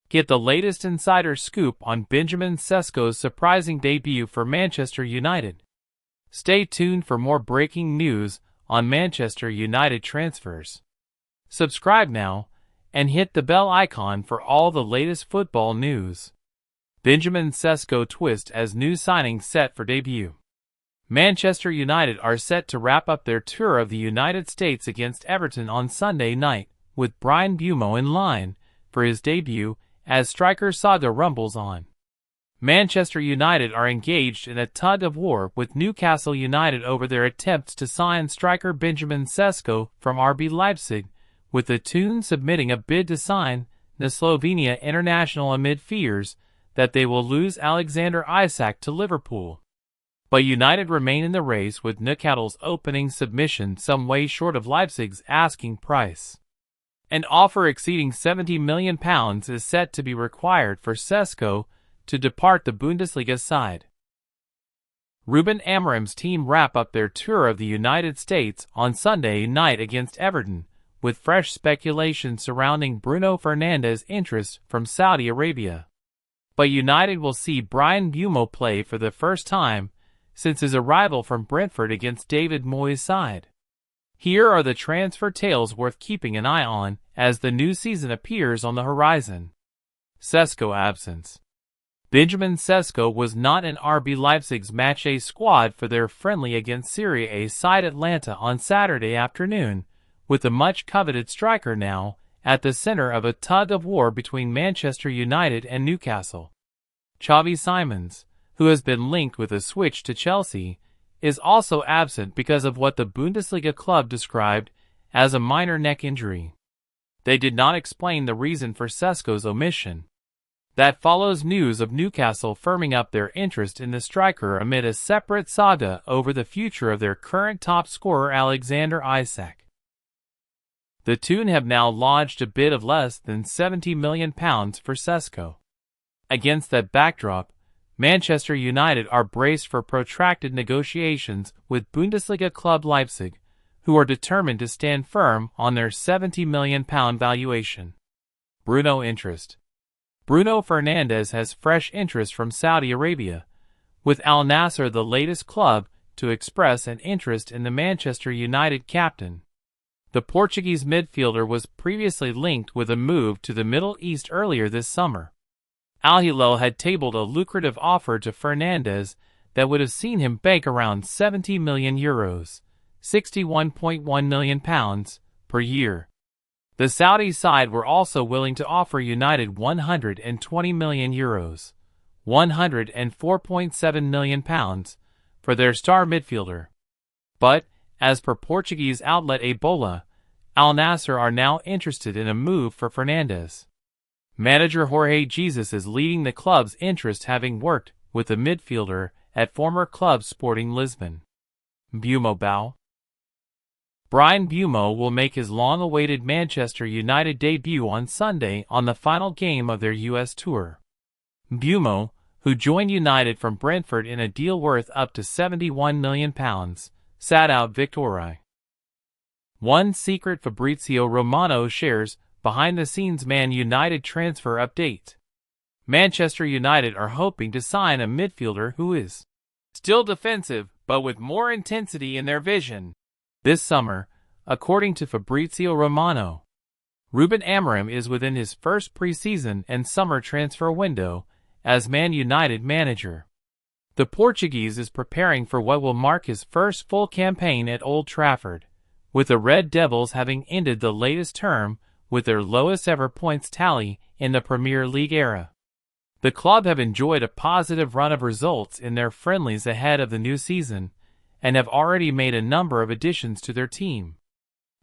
Get the latest insider scoop on Benjamin Sesko's surprising debut for Manchester United. Stay tuned for more breaking news on Manchester United transfers. Subscribe now and hit the bell icon for all the latest football news. Benjamin Sesko twist as new signing set for debut. Manchester United are set to wrap up their tour of the United States against Everton on Sunday night, with Bryan Mbeumo in line for his debut as striker saga rumbles on. Manchester United are engaged in a tug-of-war with Newcastle United over their attempts to sign striker Benjamin Sesko from RB Leipzig, with the Toon submitting a bid to sign the Slovenia international amid fears that they will lose Alexander Isak to Liverpool. But United remain in the race, with Newcastle's opening submission some way short of Leipzig's asking price. An offer exceeding £70 million is set to be required for Sesko to depart the Bundesliga side. Ruben Amorim's team wrap up their tour of the United States on Sunday night against Everton, with fresh speculation surrounding Bruno Fernandes' interest from Saudi Arabia. But United will see Bryan Mbeumo play for the first time since his arrival from Brentford against David Moyes' side. Here are the transfer tales worth keeping an eye on as the new season appears on the horizon. Sesko absence. Benjamin Sesko was not in RB Leipzig's matchday squad for their friendly against Serie A side Atalanta on Saturday afternoon, with the much-coveted striker now at the center of a tug-of-war between Manchester United and Newcastle. Xavi Simons, who has been linked with a switch to Chelsea, is also absent because of what the Bundesliga club described as a minor neck injury. They did not explain the reason for Sesko's omission. That follows news of Newcastle firming up their interest in the striker amid a separate saga over the future of their current top scorer Alexander Isak. The Toon have now lodged a bid of less than £70 million for Sesko. Against that backdrop, Manchester United are braced for protracted negotiations with Bundesliga club Leipzig, who are determined to stand firm on their £70 million valuation. Bruno interest. Bruno Fernandes has fresh interest from Saudi Arabia, with Al Nassr the latest club to express an interest in the Manchester United captain. The Portuguese midfielder was previously linked with a move to the Middle East earlier this summer. Al Hilal had tabled a lucrative offer to Fernandes that would have seen him bank around €70 million, £61.1 million per year. The Saudi side were also willing to offer United €120 million, £104.7 million for their star midfielder. But, as per Portuguese outlet Ebola, Al Nassr are now interested in a move for Fernandes. Manager Jorge Jesus is leading the club's interest, having worked with the midfielder at former club Sporting Lisbon. Mbeumo bow. Bryan Mbeumo will make his long-awaited Manchester United debut on Sunday on the final game of their U.S. tour. Mbeumo, who joined United from Brentford in a deal worth up to £71 million, sat out Victoria. One secret Fabrizio Romano shares behind-the-scenes Man United transfer update. Manchester United are hoping to sign a midfielder who is still defensive, but with more intensity in their vision. This summer, according to Fabrizio Romano, Ruben Amorim is within his first preseason and summer transfer window as Man United manager. The Portuguese is preparing for what will mark his first full campaign at Old Trafford, with the Red Devils having ended the latest term with their lowest ever points tally in the Premier League era. The club have enjoyed a positive run of results in their friendlies ahead of the new season, and have already made a number of additions to their team.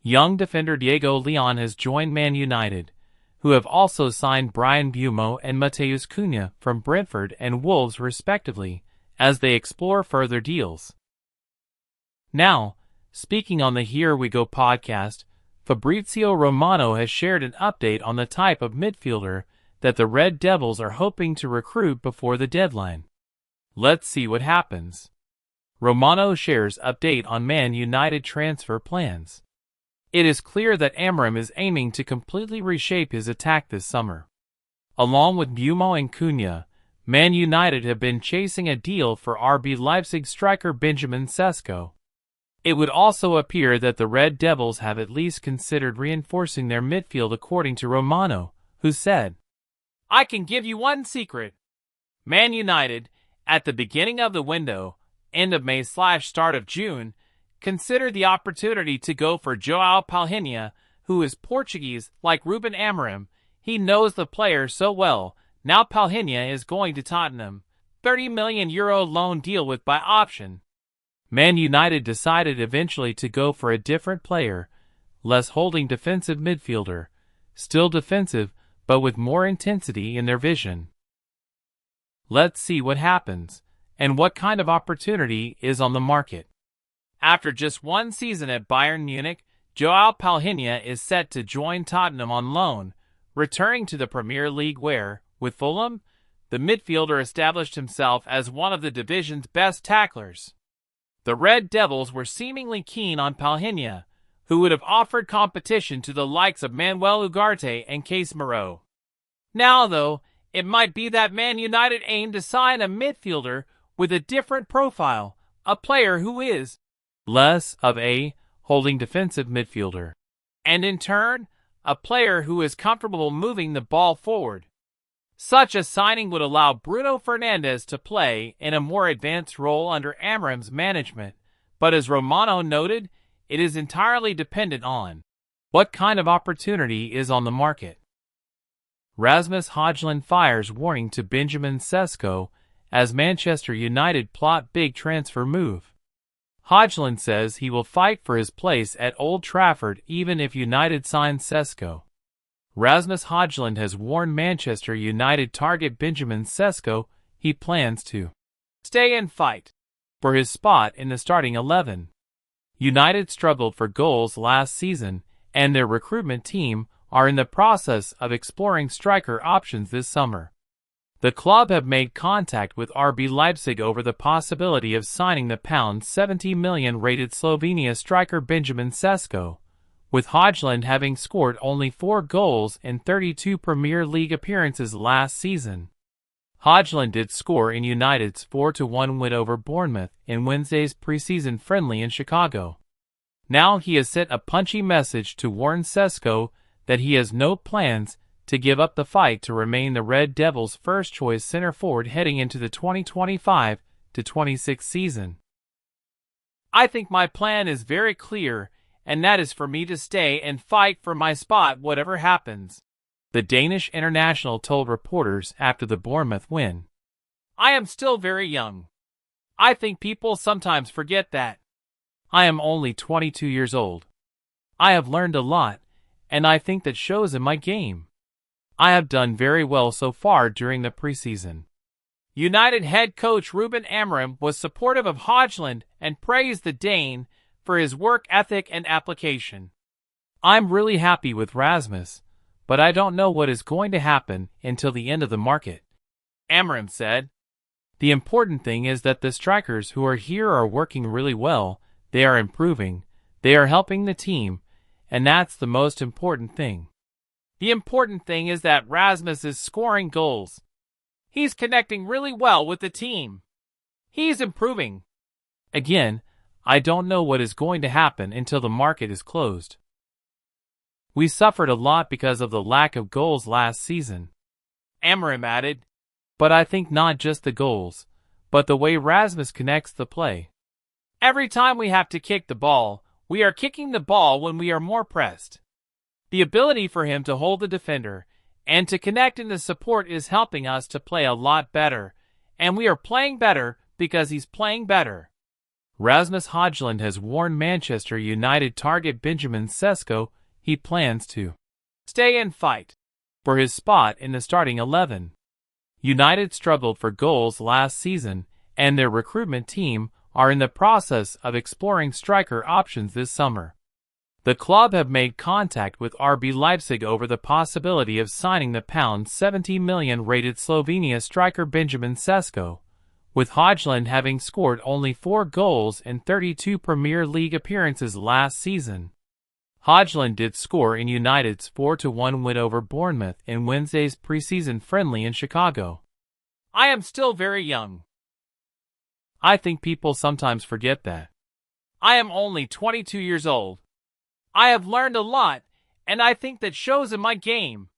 Young defender Diego Leon has joined Man United, who have also signed Bryan Mbeumo and Matheus Cunha from Brentford and Wolves respectively, as they explore further deals. Now, speaking on the Here We Go podcast, Fabrizio Romano has shared an update on the type of midfielder that the Red Devils are hoping to recruit before the deadline. Let's see what happens. Romano shares update on Man United transfer plans. It is clear that Amorim is aiming to completely reshape his attack this summer. Along with Bumo and Cunha, Man United have been chasing a deal for RB Leipzig striker Benjamin Sesko. It would also appear that the Red Devils have at least considered reinforcing their midfield, according to Romano, who said, "I can give you one secret. Man United, at the beginning of the window, end of May/start of June, considered the opportunity to go for João Palhinha, who is Portuguese like Ruben Amorim. He knows the player so well. Now Palhinha is going to Tottenham. €30 million loan deal with buy option." Man United decided eventually to go for a different player, less holding defensive midfielder, still defensive but with more intensity in their vision. Let's see what happens, and what kind of opportunity is on the market. After just one season at Bayern Munich, João Palhinha is set to join Tottenham on loan, returning to the Premier League where, with Fulham, the midfielder established himself as one of the division's best tacklers. The Red Devils were seemingly keen on Palhinha, who would have offered competition to the likes of Manuel Ugarte and Casemiro. Now, though, it might be that Man United aim to sign a midfielder with a different profile, a player who is less of a holding defensive midfielder, and in turn, a player who is comfortable moving the ball forward. Such a signing would allow Bruno Fernandes to play in a more advanced role under Amorim's management, but as Romano noted, it is entirely dependent on what kind of opportunity is on the market. Rasmus Hojlund fires warning to Benjamin Sesko as Manchester United plot big transfer move. Hojlund says he will fight for his place at Old Trafford even if United signs Sesko. Rasmus Hojlund has warned Manchester United target Benjamin Sesko he plans to stay and fight for his spot in the starting 11. United struggled for goals last season, and their recruitment team are in the process of exploring striker options this summer. The club have made contact with RB Leipzig over the possibility of signing the £70 million rated Slovenia striker Benjamin Sesko, with Hojlund having scored only 4 goals in 32 Premier League appearances last season. Hojlund did score in United's 4-1 win over Bournemouth in Wednesday's preseason friendly in Chicago. Now he has sent a punchy message to warn Sesko that he has no plans to give up the fight to remain the Red Devils' first-choice center forward heading into the 2025-26 season. "I think my plan is very clear, and that is for me to stay and fight for my spot whatever happens," the Danish international told reporters after the Bournemouth win. "I am still very young. I think people sometimes forget that. I am only 22 years old. I have learned a lot, and I think that shows in my game. I have done very well so far during the preseason." United head coach Ruben Amorim was supportive of Hojlund and praised the Dane for his work ethic and application. "I'm really happy with Rasmus, but I don't know what is going to happen until the end of the market," Amorim said. "The important thing is that the strikers who are here are working really well, they are improving, they are helping the team, and that's the most important thing. The important thing is that Rasmus is scoring goals. He's connecting really well with the team. He's improving. Again, I don't know what is going to happen until the market is closed. We suffered a lot because of the lack of goals last season," Amorim added. "But I think not just the goals, but the way Rasmus connects the play. Every time we have to kick the ball, we are kicking the ball when we are more pressed. The ability for him to hold the defender and to connect in the support is helping us to play a lot better, and we are playing better because he's playing better." Rasmus Hojlund has warned Manchester United target Benjamin Sesko he plans to stay and fight for his spot in the starting 11. United struggled for goals last season, and their recruitment team are in the process of exploring striker options this summer. The club have made contact with RB Leipzig over the possibility of signing the £70 million rated Slovenia striker Benjamin Sesko, with Hojlund having scored only 4 goals in 32 Premier League appearances last season. Hojlund did score in United's 4-1 win over Bournemouth in Wednesday's preseason friendly in Chicago. I am still very young. I think people sometimes forget that. I am only 22 years old. I have learned a lot, and I think that shows in my game.